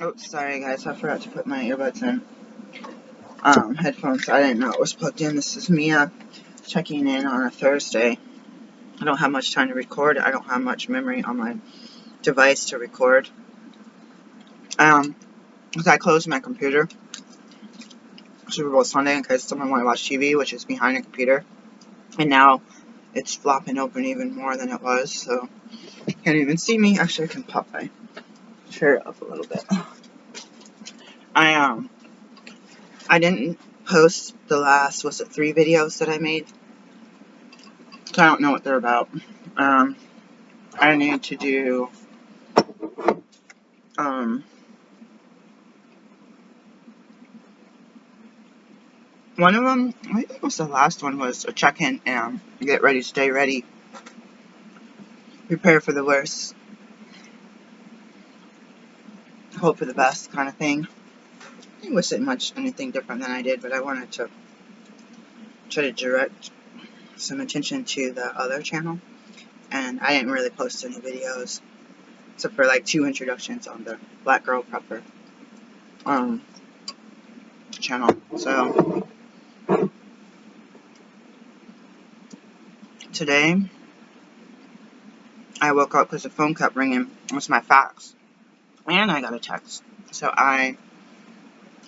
Oh, sorry guys, I forgot to put my earbuds in. Headphones, I didn't know it was plugged in. This is Mia checking in on a Thursday. I don't have much time to record. I don't have much memory on my device to record. Because I closed my computer Super Bowl Sunday in case someone wanted to watch TV, which is behind a computer. And now it's flopping open even more than it was, so you can't even see me. Actually, I can pop my chair up a little bit. I didn't post the last, 3 videos that I made? I don't know what they're about. I need to do, one of them, I think it was the last one, was a check-in and get ready, stay ready, prepare for the worst, hope for the best kind of thing. It wasn't much anything different than I did, but I wanted to try to direct some attention to the other channel, and I didn't really post any videos, except for like 2 introductions on the Black Girl Prepper channel. So today I woke up because the phone kept ringing. It was my fax, and I got a text. So I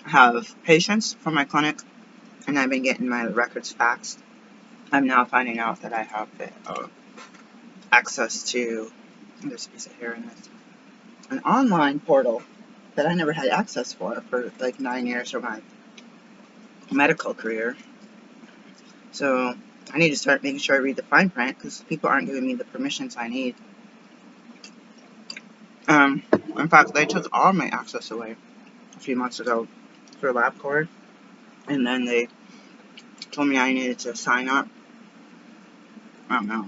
have patients from my clinic, and I've been getting my records faxed. I'm now finding out that I have access to, there's a piece of hair in this, an online portal that I never had access for like 9 years of my medical career. So I need to start making sure I read the fine print, because people aren't giving me the permissions I need. In fact, they took all my access away a few months ago for LabCorp, and then they told me I needed to sign up. I don't know.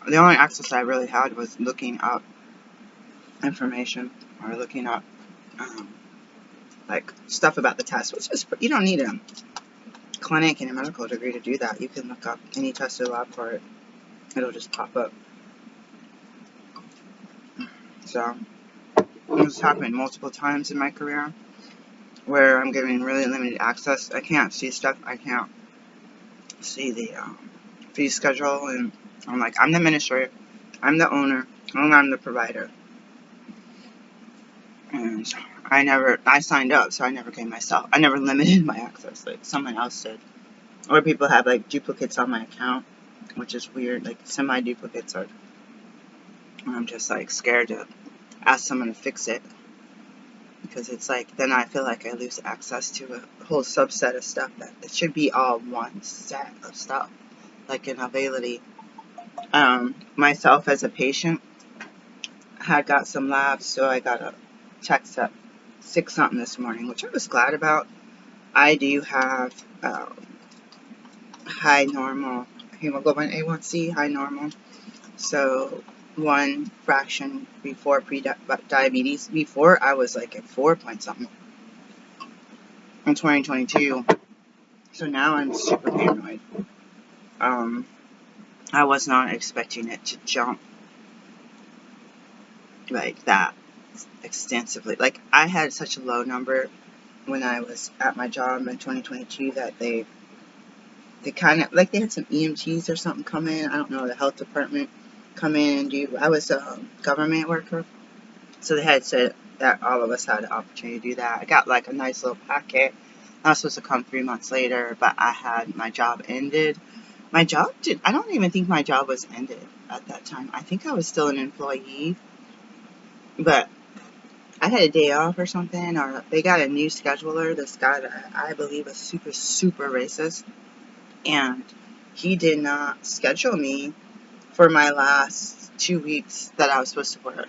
The only access I really had was looking up information, or looking up like stuff about the test, which is, you don't need a clinic and a medical degree to do that. You can look up any test at LabCorp, it'll just pop up. So this has happened multiple times in my career where I'm given really limited access. I can't see stuff. I can't see the fee schedule, and I'm like, I'm the administrator, I'm the owner, and I'm the provider. And I signed up, so I never gave myself, I never limited my access like someone else did. Or people have like duplicates on my account, which is weird, like semi-duplicates are, I'm just like scared to ask someone to fix it, because it's like, then I feel like I lose access to a whole subset of stuff that it should be all one set of stuff, like an availability. Myself as a patient had got some labs, so I got a text at 6 something this morning, which I was glad about. I do have high normal hemoglobin A1C, high normal, so 1 fraction before pre-diabetes. Before, I was like at 4 point something in 2022, so now I'm super paranoid. I was not expecting it to jump like that extensively. Like, I had such a low number when I was at my job in 2022 that they kind of, like, they had some EMTs or something come in, I don't know, the health department come in and do, I was a government worker, so they had said that all of us had the opportunity to do that. I got like a nice little packet. I was supposed to come 3 months later, but I had my job ended. I don't even think my job was ended at that time. I think I was still an employee, but I had a day off or something, or they got a new scheduler, this guy that I believe was super, super racist, and he did not schedule me for my last 2 weeks that I was supposed to work.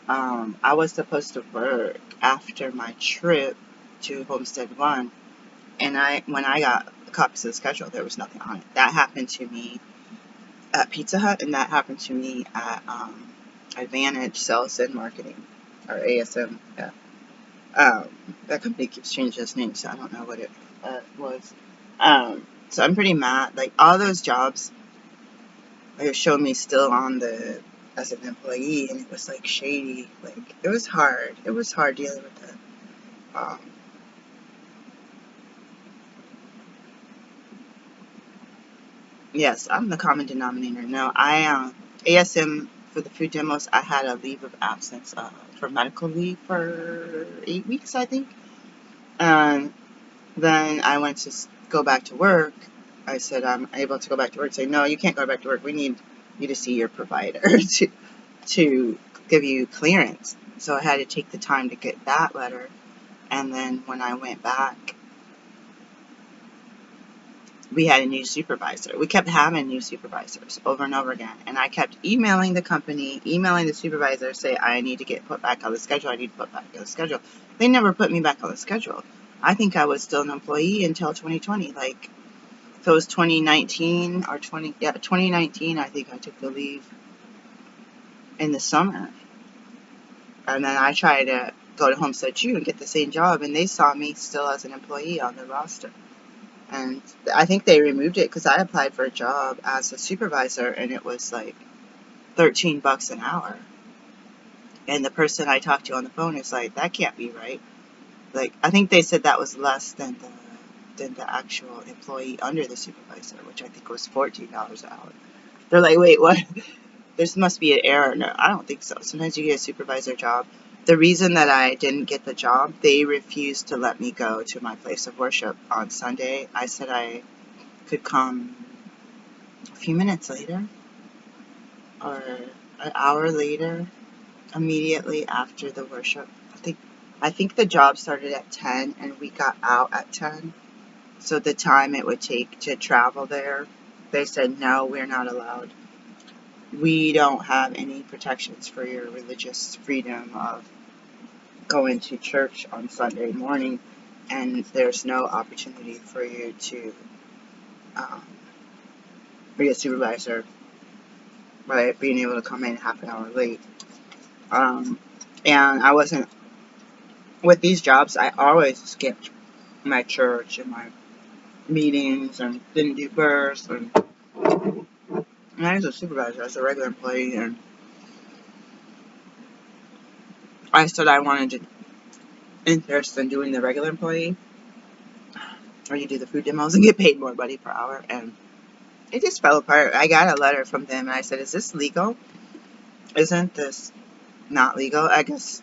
I was supposed to work after my trip to Homestead 1, and when I got copies of the schedule, there was nothing on it. That happened to me at Pizza Hut, and that happened to me at Advantage Sales and Marketing, or ASM. Yeah. That company keeps changing its name, so I don't know what it was. So I'm pretty mad. Like, all those jobs, they showed me still on the as an employee, and it was like shady. Like, it was hard. It was hard dealing with that. Yes, I'm the common denominator. No, ASM for the food demos, I had a leave of absence for medical leave for 8 weeks, I think. And then I went to go back to work. I said I'm able to go back to work. Say, no, you can't go back to work. We need you to see your provider to give you clearance. So I had to take the time to get that letter. And then when I went back, we had a new supervisor. We kept having new supervisors over and over again. And I kept emailing the company, emailing the supervisor, say, I need to get put back on the schedule. I need to put back on the schedule. They never put me back on the schedule. I think I was still an employee until 2020. Like, so it was 2019 or 2019, I think I took the leave in the summer. And then I tried to go to Homestead Chew and get the same job, and they saw me still as an employee on the roster. And I think they removed it because I applied for a job as a supervisor, and it was like $13 an hour. And the person I talked to on the phone is like, that can't be right. Like, I think they said that was less than the actual employee under the supervisor, which I think was $14 an hour. They're like, wait, what? This must be an error. No, I don't think so. Sometimes you get a supervisor job. The reason that I didn't get the job, they refused to let me go to my place of worship on Sunday. I said I could come a few minutes later or an hour later, immediately after the worship. I think the job started at 10 and we got out at 10. So the time it would take to travel there, they said, no, we're not allowed. We don't have any protections for your religious freedom of going to church on Sunday morning, and there's no opportunity for you to be a supervisor by being able to come in half an hour late. And I wasn't, with these jobs, I always skipped my church and my meetings and didn't do births. And I was a supervisor, I was a regular employee, and I said I wanted to interest in doing the regular employee, or you do the food demos and get paid more money per hour, and it just fell apart. I got a letter from them, and I said, is this legal? Isn't this not legal? I guess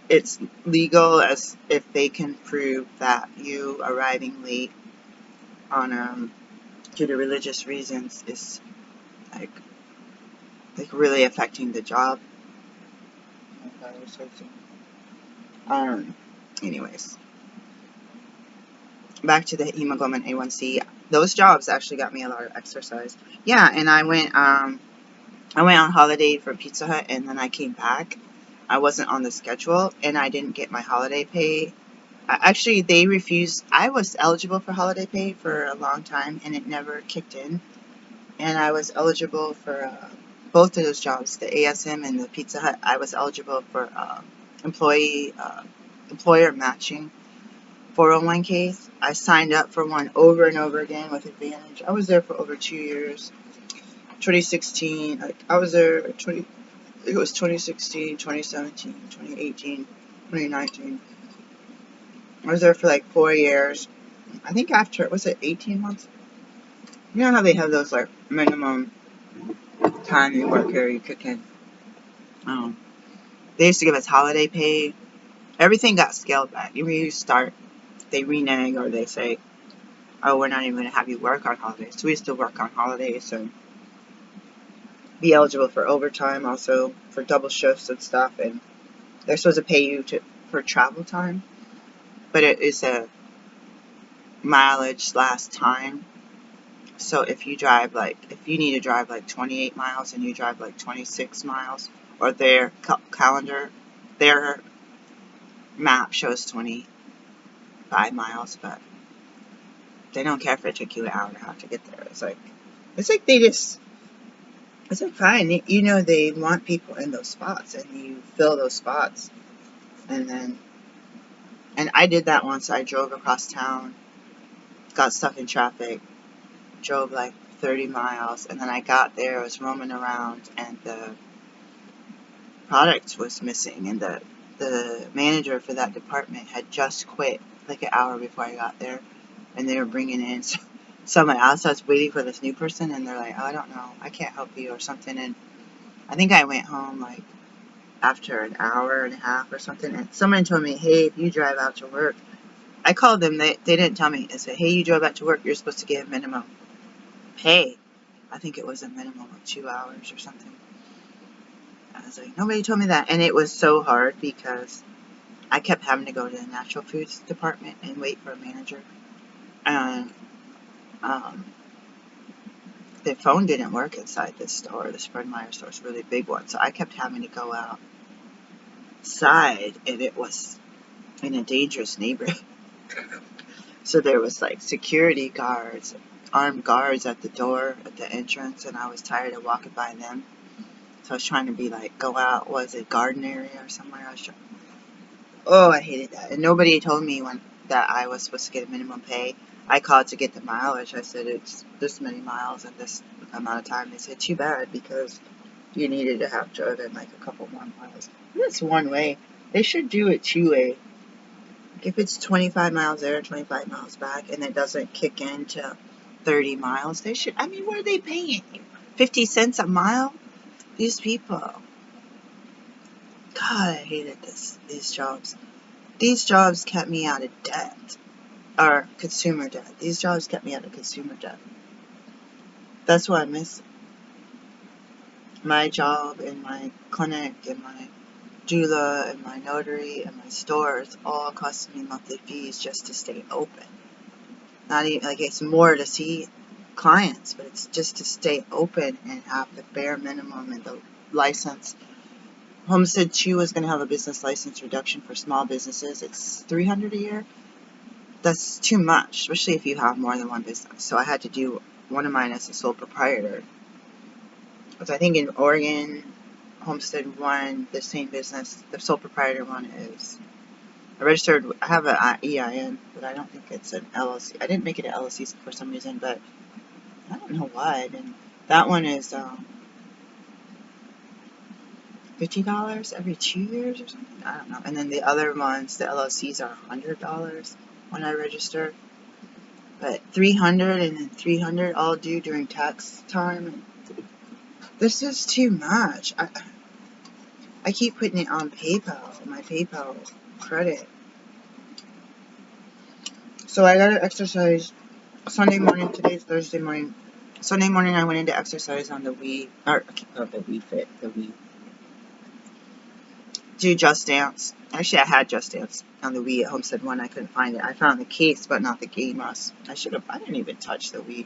it's legal as if they can prove that you arriving late on due to religious reasons is like really affecting the job. Anyways, back to the hemoglobin A1C. Those jobs actually got me a lot of exercise. Yeah, and I went on holiday for Pizza Hut, and then I came back. I wasn't on the schedule, and I didn't get my holiday pay. Actually, they refused. I was eligible for holiday pay for a long time, and it never kicked in. And I was eligible for both of those jobs, the ASM and the Pizza Hut. I was eligible for employer matching 401ks. I signed up for one over and over again with Advantage. I was there for over 2 years. 2016, I was there, it was 2016, 2017, 2018, 2019. I was there for like 4 years. I think after, was it 18 months? You know how they have those like minimum time you work here, you kick in. They used to give us holiday pay. Everything got scaled back. When you start, they renege or they say, oh, we're not even going to have you work on holidays. So we used to work on holidays and be eligible for overtime, also for double shifts and stuff. And they're supposed to pay you for travel time, but it is a mileage / time. So if you need to drive like 28 miles and you drive like 26 miles, or their calendar, their map shows 25 miles, but they don't care if it took you an hour and a half to get there. It's like fine. They want people in those spots, and you fill those spots. And I did that once. I drove across town, got stuck in traffic, drove like 30 miles, and then I got there, I was roaming around, and the product was missing, and the manager for that department had just quit like an hour before I got there, and they were bringing in someone else. I was waiting for this new person, and they're like, oh, I don't know, I can't help you or something, and I think I went home like after an hour and a half or something, and someone told me, hey, if you drive out to work, I called them, they didn't tell me, they said, hey, you drove out to work, you're supposed to get a minimum pay. I think it was a minimum of 2 hours or something. I was like, nobody told me that, and it was so hard because I kept having to go to the natural foods department and wait for a manager, and the phone didn't work inside this store. The Fred Meyer store is a really big one, so I kept having to go outside, and it was in a dangerous neighborhood. So there was like security guards, armed guards at the door, at the entrance, and I was tired of walking by them. So I was trying to be like, go out, was it garden area or somewhere? Oh, I hated that. And nobody told me that I was supposed to get a minimum pay. I called to get the mileage. I said, it's this many miles and this amount of time. They said, too bad, because you needed to have driven like a couple more miles. That's one way. They should do it two way. If it's 25 miles there, 25 miles back, and it doesn't kick into 30 miles, they should, I mean, what are they paying you? 50 cents a mile? These people. God, I hated these jobs. These jobs kept me out of debt. Or consumer debt. These jobs kept me out of consumer debt. That's what I miss. My job and my clinic and my doula and my notary and my stores all cost me monthly fees just to stay open. Not even, like, it's more to see clients, but it's just to stay open and have the bare minimum and the license. Homestead 2 is going to have a business license reduction for small businesses. It's $300 a year. That's too much, especially if you have more than one business. So I had to do one of mine as a sole proprietor. Because I think in Oregon, Homestead 1, the same business, the sole proprietor one is registered. I have an EIN, but I don't think it's an LLC. I didn't make it an LLC for some reason, but I don't know why I didn't. That one is $50 every 2 years or something. I don't know. And then the other ones, the LLCs, are $100 when I register. But $300 and then $300 all due during tax time. This is too much. I keep putting it on PayPal, my PayPal credit. So I gotta exercise Sunday morning. Today's Thursday morning. Sunday morning I went into exercise on the Wii, or the Wii Fit, the Wii. Do Just Dance. Actually, I had Just Dance on the Wii at Homestead 1. I couldn't find it. I found the case, but not the game. I didn't even touch the Wii.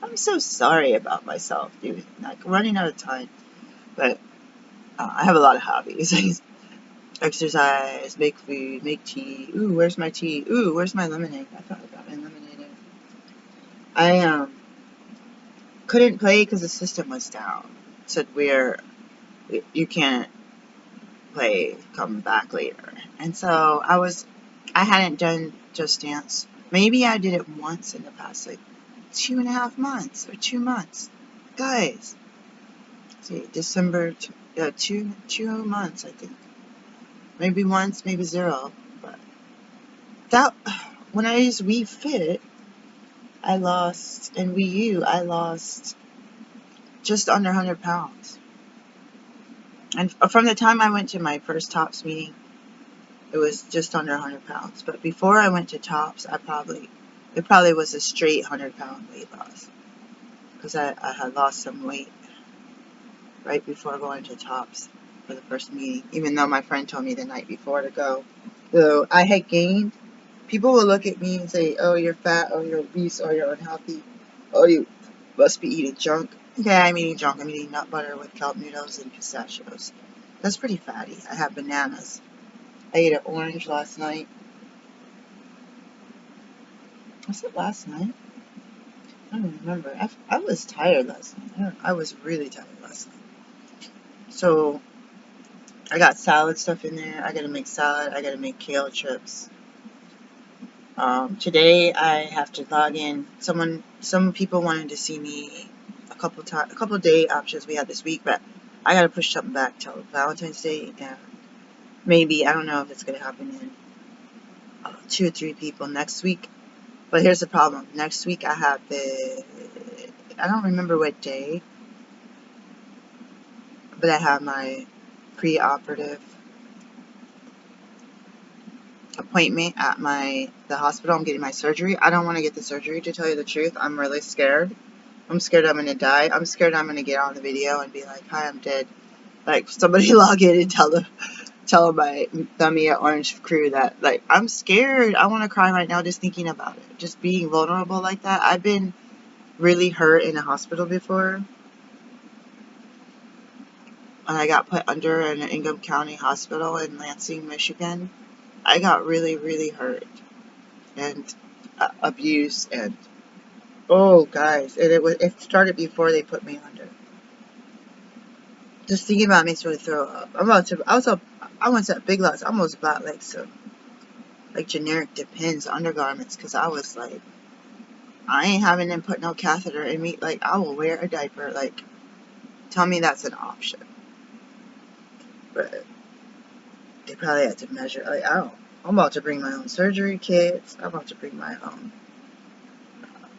I'm so sorry about myself, dude. Like, running out of time. But I have a lot of hobbies. Exercise, make food, make tea. Ooh, where's my tea? Ooh, where's my lemonade? I thought I got my lemonade in. I couldn't play because the system was down. It said you can't play, come back later. And so I hadn't done Just Dance. Maybe I did it once in the past, like 2.5 months or 2 months. Guys, see, December, 2 months, I think. Maybe once, maybe 0. But when I used Wii Fit, I lost, and Wii U, I lost just under 100 pounds. And from the time I went to my first TOPS meeting, it was just under 100 pounds. But before I went to TOPS, it probably was a straight 100-pound weight loss. Because I had lost some weight right before going to TOPS for the first meeting. Even though my friend told me the night before to go. So I had gained. People will look at me and say, oh, you're fat, oh, you're obese, oh, you're unhealthy, oh, you must be eating junk. Yeah, I'm eating junk. I'm eating nut butter with kelp noodles and pistachios. That's pretty fatty. I have bananas. I ate an orange last night. Was it last night? I don't remember. I was tired last night. I was really tired last night. So I got salad stuff in there. I gotta make salad. I gotta make kale chips. Today I have to log in. Some people wanted to see me a couple day options we had this week, but I gotta push something back till Valentine's Day, and maybe, I don't know if it's gonna happen in 2 or 3 people next week. But here's the problem. Next week I have I don't remember what day, but I have my pre-operative appointment at the hospital. I'm getting my surgery. I don't want to get the surgery, to tell you the truth. I'm really scared. I'm scared I'm going to die. I'm scared I'm going to get on the video and be like, hi, I'm dead. Like, somebody log in and tell my Dummy at Orange crew that, like, I'm scared. I want to cry right now just thinking about it. Just being vulnerable like that. I've been really hurt in a hospital before. And I got put under an Ingham County hospital in Lansing, Michigan. I got really, really hurt and abused, and oh, guys, it started before they put me under. Just thinking about it makes me throw up. I went to Big Lots. I almost bought like some generic Depends undergarments, because I was like, I ain't having them put no catheter in me. Like, I will wear a diaper. Like, tell me that's an option. But they probably had to measure. Like, I'm about to bring my own surgery kits. I'm about to bring my own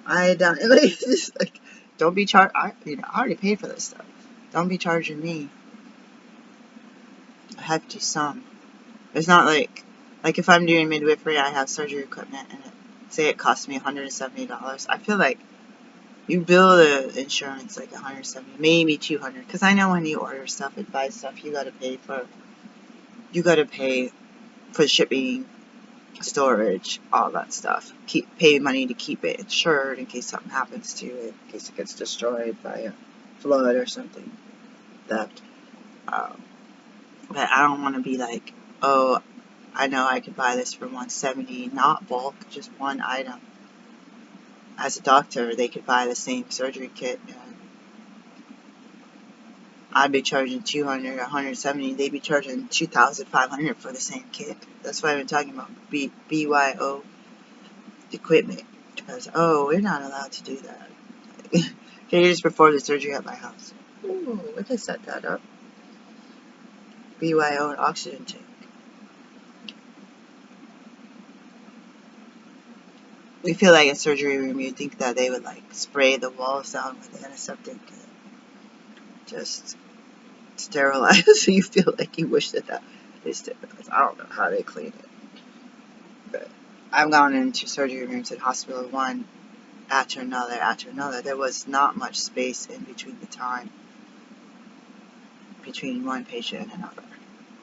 iodine. Like, just like, don't be charged. I already paid for this stuff. Don't be charging me a hefty sum. It's not like if I'm doing midwifery, I have surgery equipment, and say it costs me $170. I feel like you bill the insurance like $170, maybe $200, because I know when you order stuff and buy stuff, you gotta pay for shipping, storage, all that stuff. Pay money to keep it insured in case something happens to it, in case it gets destroyed by a flood or something. Theft. But I don't want to be like, oh, I know I could buy this for $170, not bulk, just one item. As a doctor, they could buy the same surgery kit, and I'd be charging $200 or $170. They'd be charging $2,500 for the same kit. That's why I've been talking about BYO equipment. Because, we're not allowed to do that. Just before the surgery at my house. Ooh, we can set that up. BYO and oxygen tank. We feel like a surgery room, you'd think that they would like spray the walls down with antiseptic and just sterilize, so you feel like you wish that they sterilize. I don't know how they clean it. But I've gone into surgery rooms in hospital, one after another. There was not much space in between the time between one patient and another.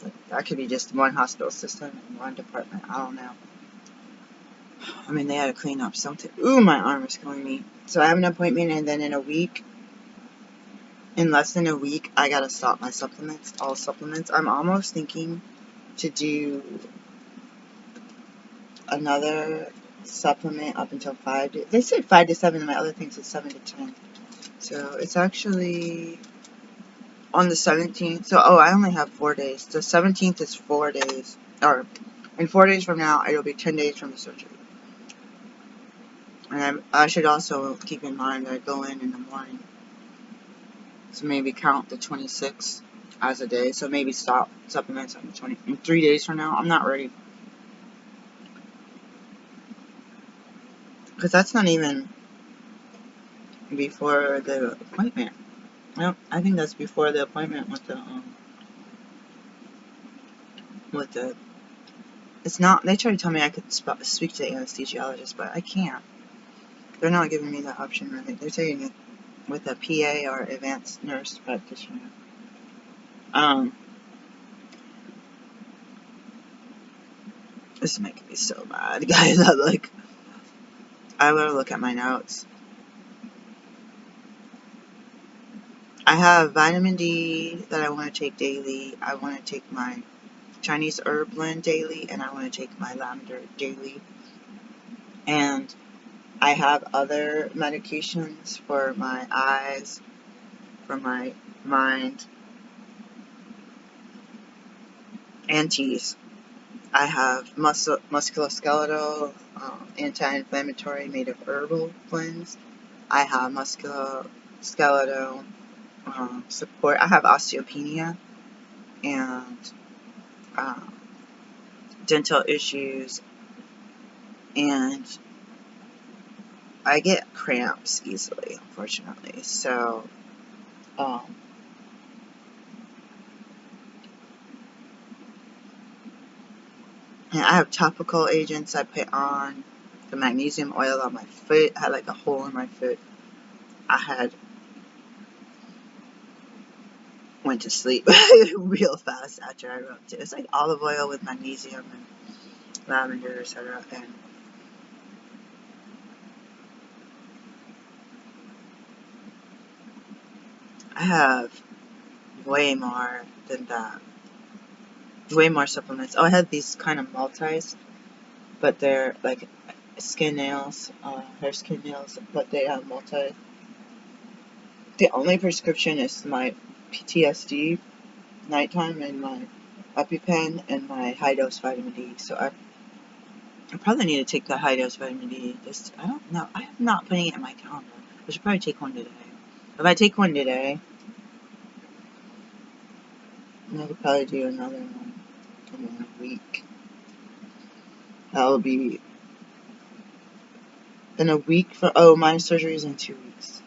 But that could be just one hospital system and one department. I don't know. I mean, they had to clean up something. Ooh, my arm is killing me. So I have an appointment, and then in less than a week, I gotta stop my supplements, all supplements. I'm almost thinking to do another supplement up until 5 days. They say 5 to 7, and my other thing says 7 to 10. So it's actually on the 17th. So, I only have 4 days. The 17th is 4 days. Or, in 4 days from now, it'll be 10 days from the surgery. And I should also keep in mind that I go in the morning. So maybe count the 26th as a day. So maybe stop supplements on the in 3 days from now. I'm not ready. Because that's not even before the appointment. I think that's before the appointment with the it's not, they try to tell me I could speak to the anesthesiologist, but I can't. They're not giving me that option, really. They're saying it with a PA or advanced nurse practitioner. This is making me so mad, guys. I'm gonna look at my notes. I have vitamin D that I want to take daily. I want to take my Chinese herb blend daily, and I want to take my lavender daily. And I have other medications for my eyes, for my mind, and teas. I have musculoskeletal, anti-inflammatory made of herbal blends. I have skeletal support. I have osteopenia and dental issues, and I get cramps easily, unfortunately. So, and I have topical agents I put on. The magnesium oil on my foot. I had like a hole in my foot. I went to sleep real fast after I rubbed it. It's like olive oil with magnesium and lavender, etc. And I have way more than that. Way more supplements. Oh, I had these kind of multis, but they're like skin nails, hair skin nails, but they have multi. The only prescription is my PTSD nighttime and my EpiPen and my high dose vitamin D. So I probably need to take the high dose vitamin D. Just I don't know. I'm not putting it in my calendar. I should probably take one today. If I take one today, I could probably do another one in a week. That'll be in a week for, oh, my surgery is in 2 weeks.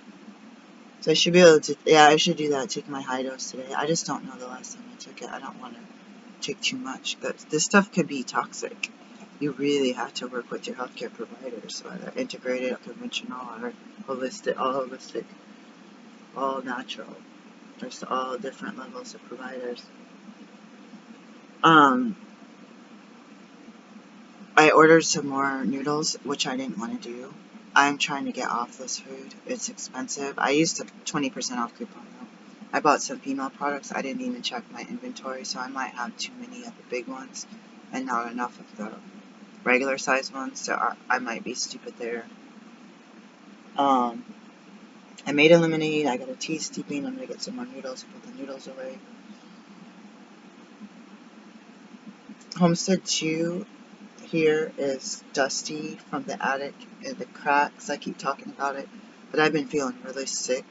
So I should be able to, yeah, I should do that, take my high dose today. I just don't know the last time I took it. I don't want to take too much. But this stuff could be toxic. You really have to work with your healthcare providers, whether integrated, conventional, or holistic, all natural. There's all different levels of providers. I ordered some more noodles, which I didn't want to do. I'm trying to get off this food. It's expensive. I used a 20% off coupon though. I bought some female products. I didn't even check my inventory, so I might have too many of the big ones and not enough of the regular size ones, so I might be stupid there. I made a lemonade. I got a tea steeping. I'm going to get some more noodles, put the noodles away. Homestead 2 here is dusty from the attic and the cracks. I keep talking about it, but I've been feeling really sick.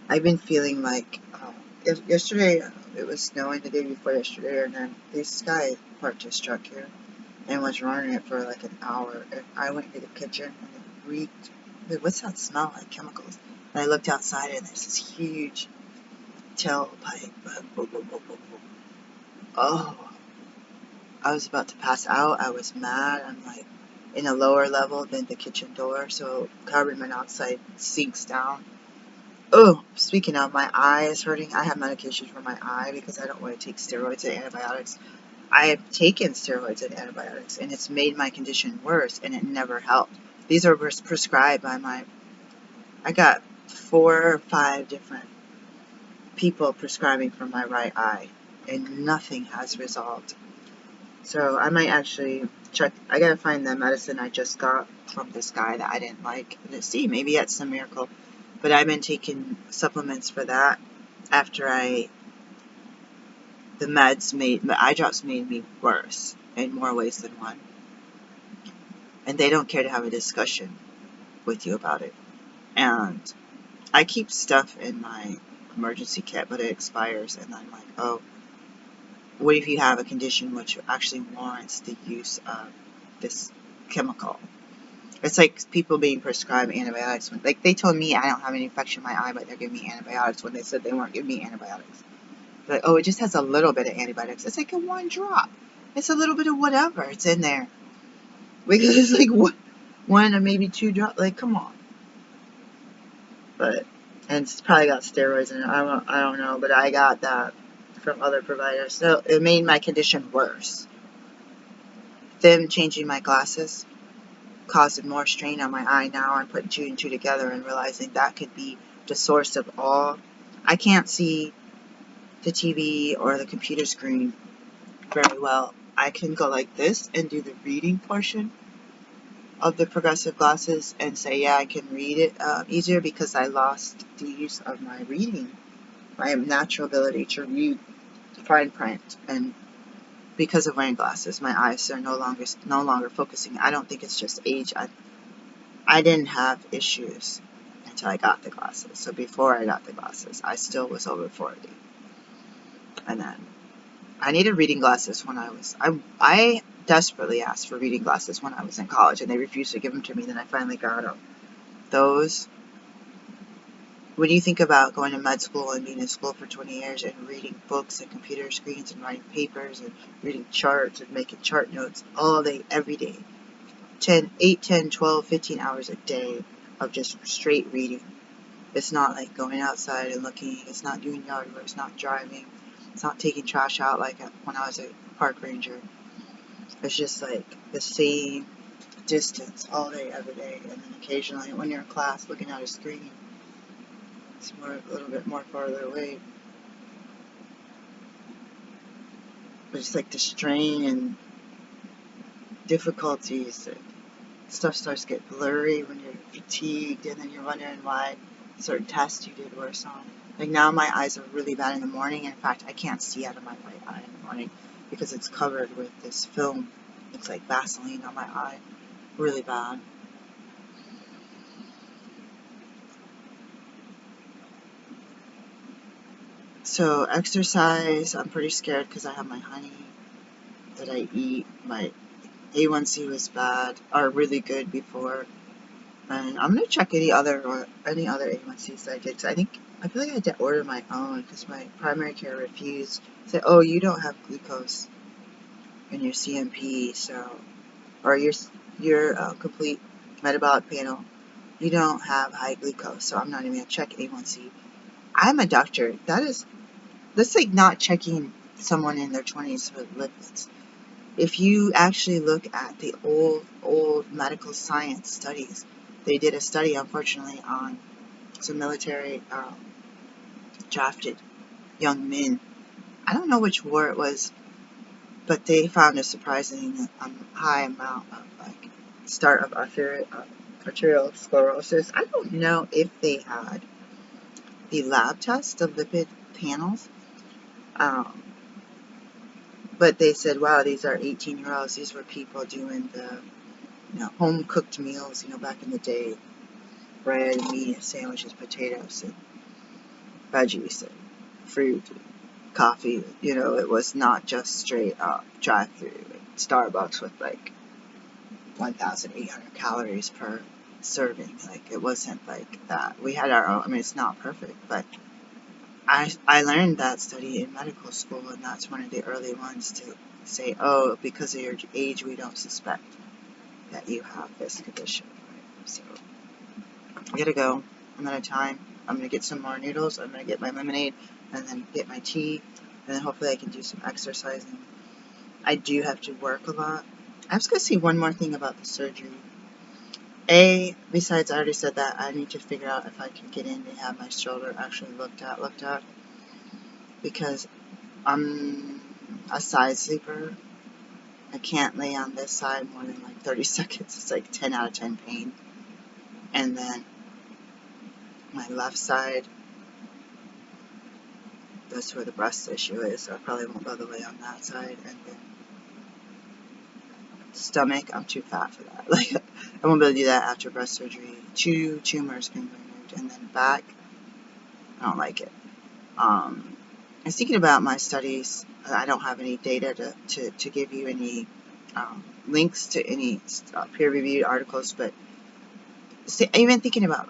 I've been feeling like yesterday it was snowing the day before yesterday, and then this guy parked his truck here and was running it for like an hour. And I went to the kitchen and it reeked. What's that smell? Like chemicals. And I looked outside and there's this huge tailpipe. Oh, I was about to pass out. I was mad. I'm like in a lower level than the kitchen door, so carbon monoxide sinks down. Oh, speaking of, my eye is hurting. I have medication for my eye because I don't want to take steroids and antibiotics. I have taken steroids and antibiotics, and it's made my condition worse, and it never helped. These are prescribed by I got 4 or 5 different people prescribing for my right eye, and nothing has resolved. So I might actually check. I gotta find the medicine I just got from this guy that I didn't like. Let's see, maybe that's a miracle. But I've been taking supplements for that after the eye drops made me worse in more ways than one. And they don't care to have a discussion with you about it. And I keep stuff in my emergency kit, but it expires, and I'm like, oh, what if you have a condition which actually warrants the use of this chemical? It's like people being prescribed antibiotics. Like, they told me I don't have an infection in my eye, but they're giving me antibiotics when they said they weren't giving me antibiotics. Like, oh, it just has a little bit of antibiotics. It's like a 1 drop. It's a little bit of whatever. It's in there. Because it's like 1 or maybe 2 drops. Like, come on. But, and it's probably got steroids in it. I don't know, but I got that from other providers. So it made my condition worse. Them changing my glasses causing more strain on my eye. Now I'm putting 2 and 2 together and realizing that could be the source of all. I can't see the TV or the computer screen very well. I can go like this and do the reading portion of the progressive glasses and say, yeah, I can read it easier because I lost the use of my reading, my natural ability to read fine print, and because of wearing glasses, my eyes are no longer focusing. I don't think it's just age. I didn't have issues, and until I got the glasses. So before I got the glasses, I still was over 40. And then I needed reading glasses when I desperately asked for reading glasses when I was in college, and they refused to give them to me. Then I finally got them. Those, when you think about going to med school and being in school for 20 years and reading books and computer screens and writing papers and reading charts and making chart notes all day, every day, 8, 10, 12, 15 hours a day of just straight reading. It's not like going outside and looking. It's not doing yard work. It's not driving. It's not taking trash out like when I was a park ranger. It's just like the same distance all day, every day. And then occasionally when you're in class looking at a screen, it's a little bit more farther away. But it's like the strain and difficulties. Stuff starts to get blurry when you're fatigued, and then you're wondering why certain tests you did worse on. Like now my eyes are really bad in the morning, and in fact I can't see out of my right eye in the morning because it's covered with this film. It's like Vaseline on my eye. Really bad. So exercise, I'm pretty scared because I have my honey that I eat. My A1C was bad, or really good before. And I'm gonna check any other A1Cs that I did. Cause I feel like I had to order my own because my primary care refused. Said, "Oh, you don't have glucose in your CMP, so or your complete metabolic panel. You don't have high glucose, so I'm not even gonna check A1C." I'm a doctor. That's like not checking someone in their 20s with lipids. If you actually look at the old medical science studies, they did a study, unfortunately, on some military drafted young men. I don't know which war it was, but they found a surprising high amount of start of arterial sclerosis. I don't know if they had the lab test of lipid panels, but they said, wow, these are 18-year-olds. These were people doing the home-cooked meals, back in the day, bread, meat, sandwiches, potatoes, and veggies, and fruit, and coffee. It was not just straight up drive-through Starbucks with 1,800 calories per serving. It wasn't like that. We had our own. I mean, it's not perfect, but I learned that study in medical school, and that's one of the early ones to say, oh, because of your age, we don't suspect that you have this condition. Right? So I gotta go. I'm out of time. I'm gonna get some more noodles. I'm gonna get my lemonade, and then get my tea, and then hopefully I can do some exercising. I do have to work a lot. I was gonna say one more thing about the surgery. Besides, I already said that I need to figure out if I can get in and have my shoulder actually looked at, because I'm a side sleeper. I can't lay on this side more than 30 seconds. It's 10 out of 10 pain. And then my left side, that's where the breast issue is, so I probably won't go the way on that side. And then stomach, I'm too fat for that. I won't be able to do that after breast surgery. 2 tumors being removed. And then back, I don't like it. I was thinking about my studies. I don't have any data to give you any links to any peer-reviewed articles, but even thinking about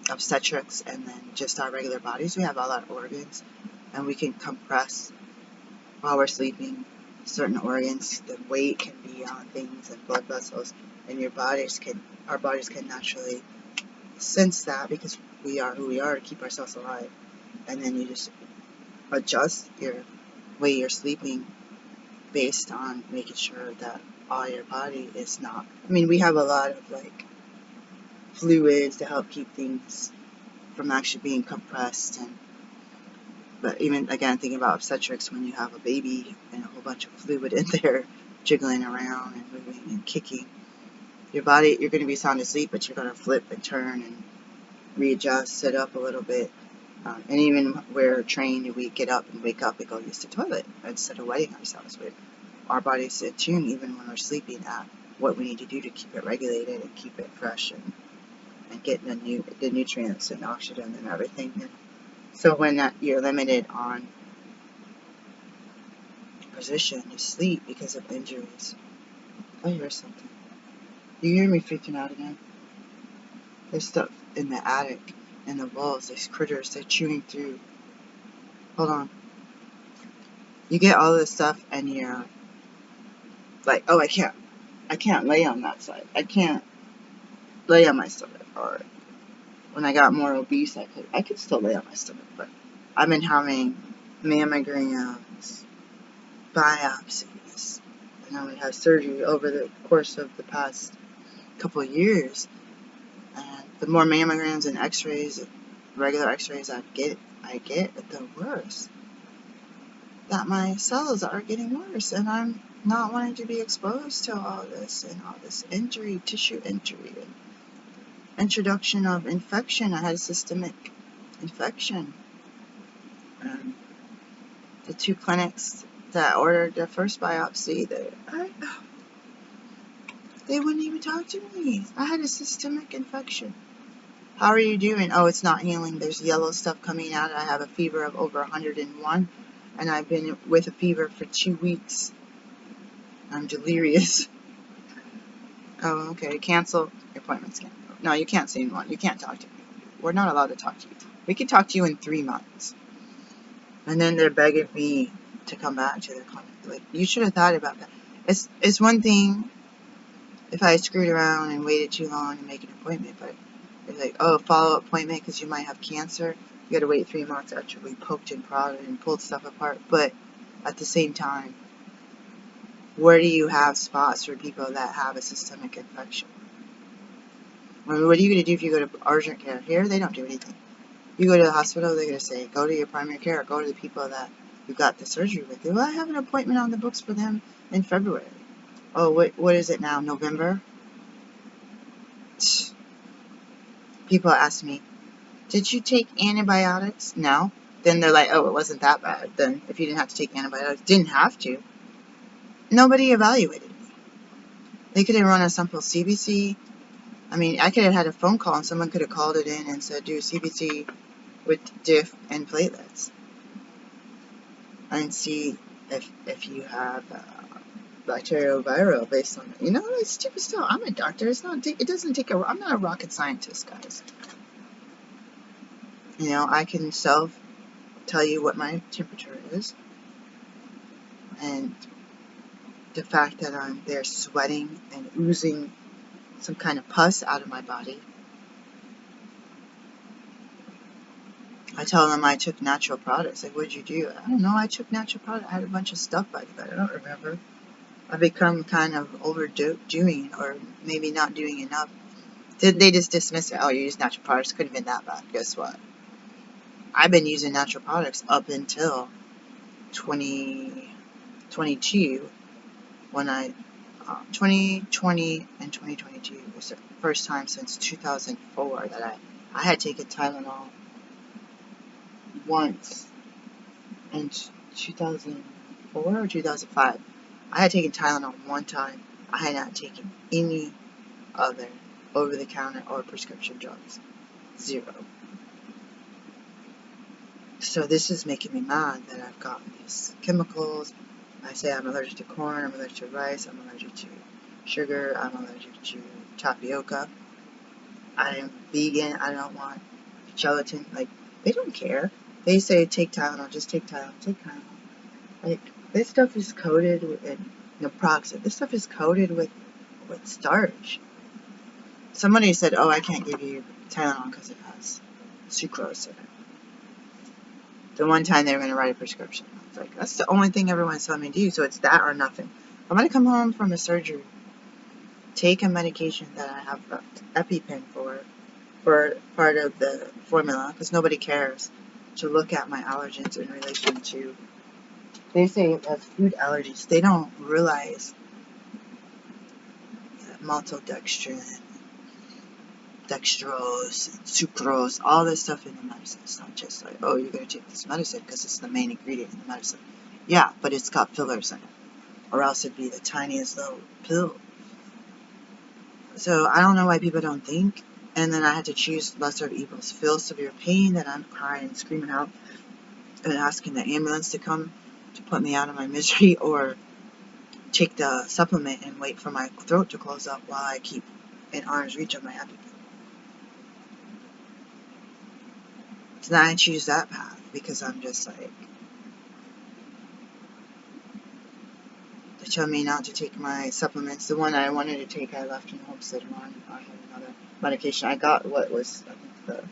obstetrics and then just our regular bodies, we have all our organs, and we can compress while we're sleeping certain organs. The weight can be on things and blood vessels, and our bodies can naturally sense that because we are who we are to keep ourselves alive. And then you just adjust your way you're sleeping based on making sure that all your body is not. I mean, we have a lot of fluids to help keep things from actually being compressed, but even again thinking about obstetrics, when you have a baby and a whole bunch of fluid in there jiggling around and moving and kicking, your body, you're going to be sound asleep, but you're going to flip and turn and readjust, sit up a little bit. And even we're trained, we get up and wake up and go use the toilet instead of wetting ourselves. But our body's attuned even when we're sleeping at what we need to do to keep it regulated and keep it fresh and getting the nutrients and oxygen and everything. And so when you're limited on position, you sleep because of injuries. I hear something. You hear me freaking out again? There's stuff in the attic, and the walls, these critters, they're chewing through. Hold on. You get all this stuff and you're like, oh, I can't lay on that side. I can't lay on my stomach. Or when I got more obese, I could still lay on my stomach, but I've been having mammograms, biopsies, and I would have surgery over the course of the past couple of years. And the more mammograms and x-rays, regular x-rays I get, the worse. That my cells are getting worse, and I'm not wanting to be exposed to all this and all this injury, tissue injury, and introduction of infection. I had a systemic infection. The 2 clinics that ordered the first biopsy, they wouldn't even talk to me. I had a systemic infection. How are you doing? Oh, it's not healing. There's yellow stuff coming out. I have a fever of over 101, and I've been with a fever for 2 weeks. I'm delirious. Oh, okay. Cancel your appointments. No, you can't see anyone. You can't talk to me. We're not allowed to talk to you. We can talk to you in 3 months. And then they're begging me to come back to their clinic. Like, you should have thought about that. It's one thing if I screwed around and waited too long to make an appointment, but it's like, oh, follow-up appointment because you might have cancer. You got to wait 3 months after we poked and prodded and pulled stuff apart. But at the same time, where do you have spots for people that have a systemic infection? I mean, what are you going to do if you go to urgent care? Here, they don't do anything. You go to the hospital, they're going to say, go to your primary care, or go to the people that you got the surgery with. Well, I have an appointment on the books for them in February. Oh, what is it now, November? People ask me, did you take antibiotics? No. Then they're like, oh, it wasn't that bad. Then if you didn't have to take antibiotics, didn't have to. Nobody evaluated me. They could have run a simple CBC. I mean, I could have had a phone call and someone could have called it in and said, do a CBC with diff and platelets. And see if you have bacterial viral based on it. You know, it's stupid stuff. I'm a doctor. It doesn't take I'm not a rocket scientist, guys. You know, I can tell you what my temperature is. And the fact that I'm there sweating and oozing some kind of pus out of my body. I tell them I took natural products. Like, what'd you do? I don't know. I took natural products. I had a bunch of stuff by the bed. I don't remember. I've become kind of overdoing, or maybe not doing enough. They just dismiss it. Oh, you use natural products. Couldn't have been that bad. Guess what? I've been using natural products up until 2022, when 2020 and 2022 was the first time since 2004 that I had taken Tylenol once. In 2004 or 2005, I had taken Tylenol one time. I had not taken any other over-the-counter or prescription drugs. 0. So this is making me mad that I've gotten these chemicals. I say I'm allergic to corn, I'm allergic to rice, I'm allergic to sugar, I'm allergic to tapioca. I'm vegan, I don't want gelatin. Like, they don't care. They say take Tylenol, just take Tylenol, take Tylenol. Like, this stuff is coated with naproxen. This stuff is coated with starch. Somebody said, oh, I can't give you Tylenol because it has sucrose in it. The one time they were going to write a prescription. I was like, that's the only thing everyone's telling me to do, so it's that or nothing. I'm going to come home from a surgery, take a medication that I have EpiPen for part of the formula, because nobody cares to look at my allergens in relation to, they say it has food allergies. They don't realize that maltodextrin, dextrose, sucrose, all this stuff in the medicine. It's not just like, oh, you're going to take this medicine because it's the main ingredient in the medicine. Yeah, but it's got fillers in it, or else it'd be the tiniest little pill. So I don't know why people don't think And then I had to choose lesser of evils: feel severe pain that I'm crying and screaming out and asking the ambulance to come to put me out of my misery, or take the supplement and wait for my throat to close up while I keep in arm's reach of my EpiPen. So now I choose that path because I'm just like, they tell me not to take my supplements. The one I wanted to take, I left in hopes that I had another medication. I got what was, I think, the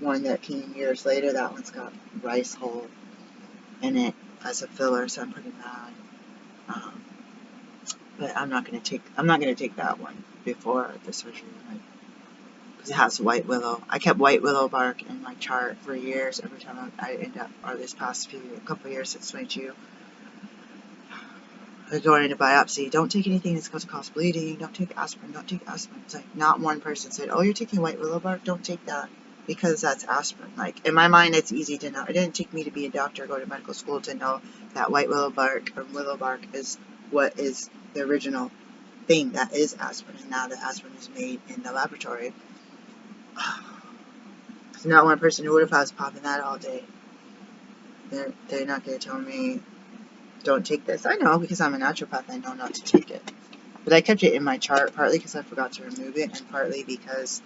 one that came years later. That one's got rice hull in it as a filler, so I'm pretty mad. But I'm not gonna take that one before the surgery, because it has white willow. I kept white willow bark in my chart for years. Every time I end up, or this past couple of years since 22, going into biopsy, don't take anything that's going to cause bleeding. Don't take aspirin. Don't take aspirin. It's like not one person said, "Oh, you're taking white willow bark. Don't take that because that's aspirin." Like in my mind, it's easy to know. It didn't take me to be a doctor or go to medical school to know that white willow bark or willow bark is what is the original thing that is aspirin. And now the aspirin is made in the laboratory. There's not one person who would have was popping that all day. They're not going to tell me, don't take this. I know, because I'm a naturopath, I know not to take it. But I kept it in my chart, partly because I forgot to remove it, and partly because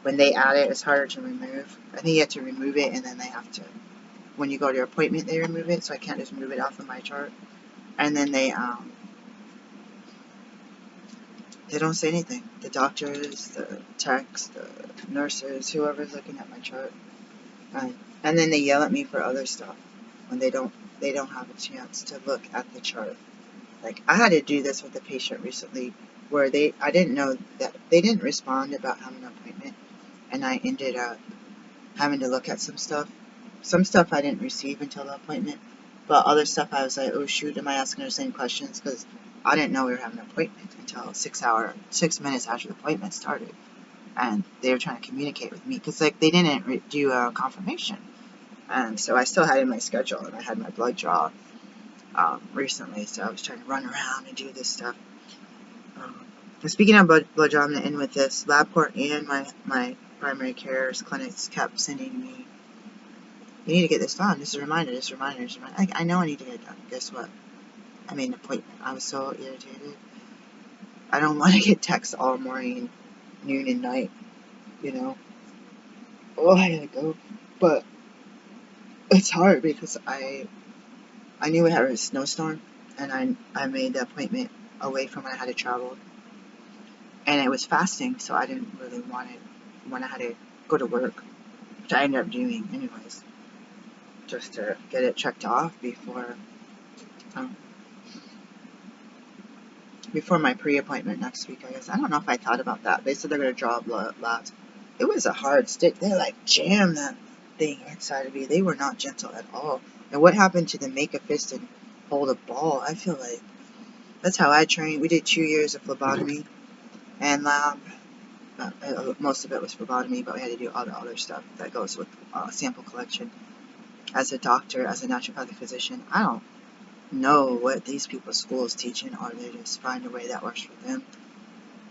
when they add it, it's harder to remove. I think you have to remove it, and then they have to, when you go to your appointment, they remove it, so I can't just move it off of my chart. And then they don't say anything. The doctors, the techs, the nurses, whoever's looking at my chart. And then they yell at me for other stuff when they don't have a chance to look at the chart. Like, I had to do this with a patient recently where I didn't know that they didn't respond about having an appointment, and I ended up having to look at some stuff. Some stuff I didn't receive until the appointment, but other stuff I was like, oh shoot, am I asking her the same questions? Because I didn't know we were having an appointment until 6 minutes after the appointment started, and they were trying to communicate with me because like they didn't do a confirmation, and so I still had it in my schedule, and I had my blood draw recently, so I was trying to run around and do this stuff. Speaking of blood draw, I'm going to end with this. LabCorp and my primary care's clinics kept sending me, you need to get this done. This is a reminder, this is a reminder, this is a reminder. I know I need to get it done. Guess what? I made an appointment. I was so irritated. I don't want to get texts all morning, noon, and night, you know. Oh, I gotta go. But it's hard because I knew we had a snowstorm, and I made the appointment away from when I had to travel. And it was fasting, so I didn't really want it when I had to go to work, which I ended up doing anyways, just to get it checked off before my pre-appointment next week, I guess. I don't know if I thought about that. They said they're going to draw blood labs. It was a hard stick. They like jammed that thing inside of me. They were not gentle at all. And what happened to the make a fist and hold a ball? I feel like that's how I trained. We did 2 years of phlebotomy and lab. Most of it was phlebotomy, but we had to do all the other stuff that goes with sample collection. As a doctor, as a naturopathic physician, I don't know what these people's schools teaching, or they just find a way that works for them.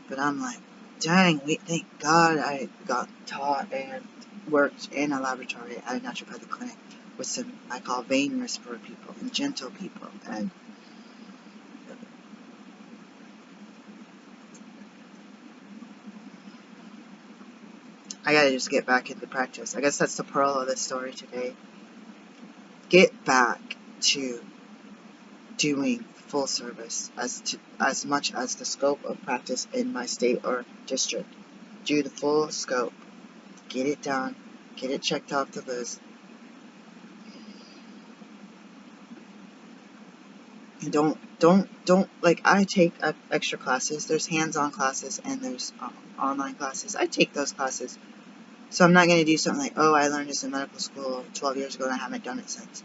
But I'm like, dang, thank God I got taught and worked in a laboratory at a naturopathic clinic with some, I call vein whisperer people and gentle people, and I gotta just get back into practice. I guess that's the pearl of this story today. Get back to doing full service as much as the scope of practice in my state or district. Do the full scope. Get it done. Get it checked off the list. And don't like, I take extra classes. There's hands-on classes and there's online classes. I take those classes. So I'm not going to do something like, oh, I learned this in medical school 12 years ago and I haven't done it since.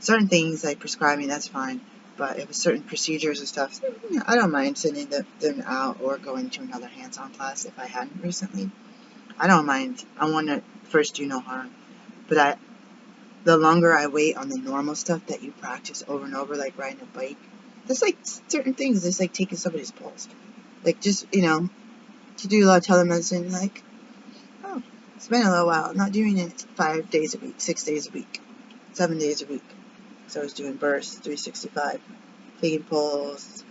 Certain things like prescribing, that's fine. But if it's certain procedures and stuff, I don't mind sending them out or going to another hands-on class if I hadn't recently. I don't mind. I want to first do no harm. But the longer I wait on the normal stuff that you practice over and over, like riding a bike, there's like certain things, it's like taking somebody's pulse. Like just, to do a lot of telemedicine, like It's been a little while. I'm not doing it 5 days a week, 6 days a week, 7 days a week. So I was doing bursts, 365, taking pulls,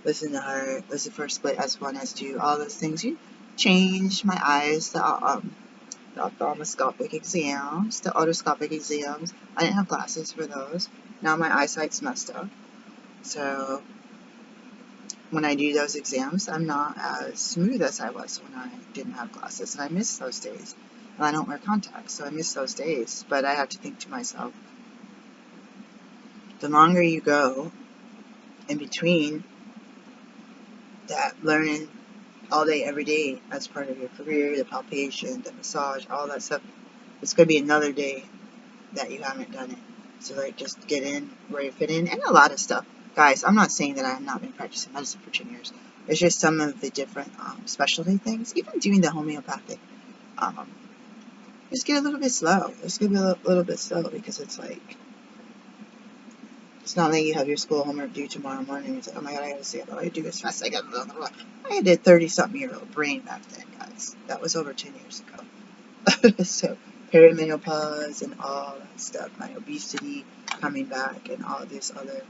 listen to heart, listen for split S1, S2, all those things. You change my eyes, the ophthalmoscopic exams, the otoscopic exams. I didn't have glasses for those. Now my eyesight's messed up. So when I do those exams, I'm not as smooth as I was when I didn't have glasses. And I miss those days. And I don't wear contacts, so I miss those days. But I have to think to myself, the longer you go in between that learning all day, every day as part of your career, the palpation, the massage, all that stuff, it's going to be another day that you haven't done it. So like, just get in where you fit in, and a lot of stuff. Guys, I'm not saying that I have not been practicing medicine for 10 years. It's just some of the different specialty things, even doing the homeopathic. Just get a little bit slow. Just get a little bit slow, because it's like, it's not like you have your school homework due tomorrow morning. It's like, oh my god, I gotta say it. I do as fast as I got. I had a 30-something-year-old brain back then, guys. That was over 10 years ago. So, perimenopause and all that stuff, my obesity coming back, and all these other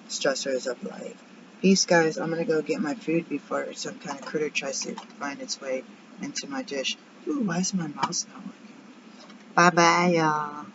stressors of life. Peace, guys. I'm gonna go get my food before some kind of critter tries to find its way into my dish. Ooh, why is my mouse not working? Bye bye, y'all.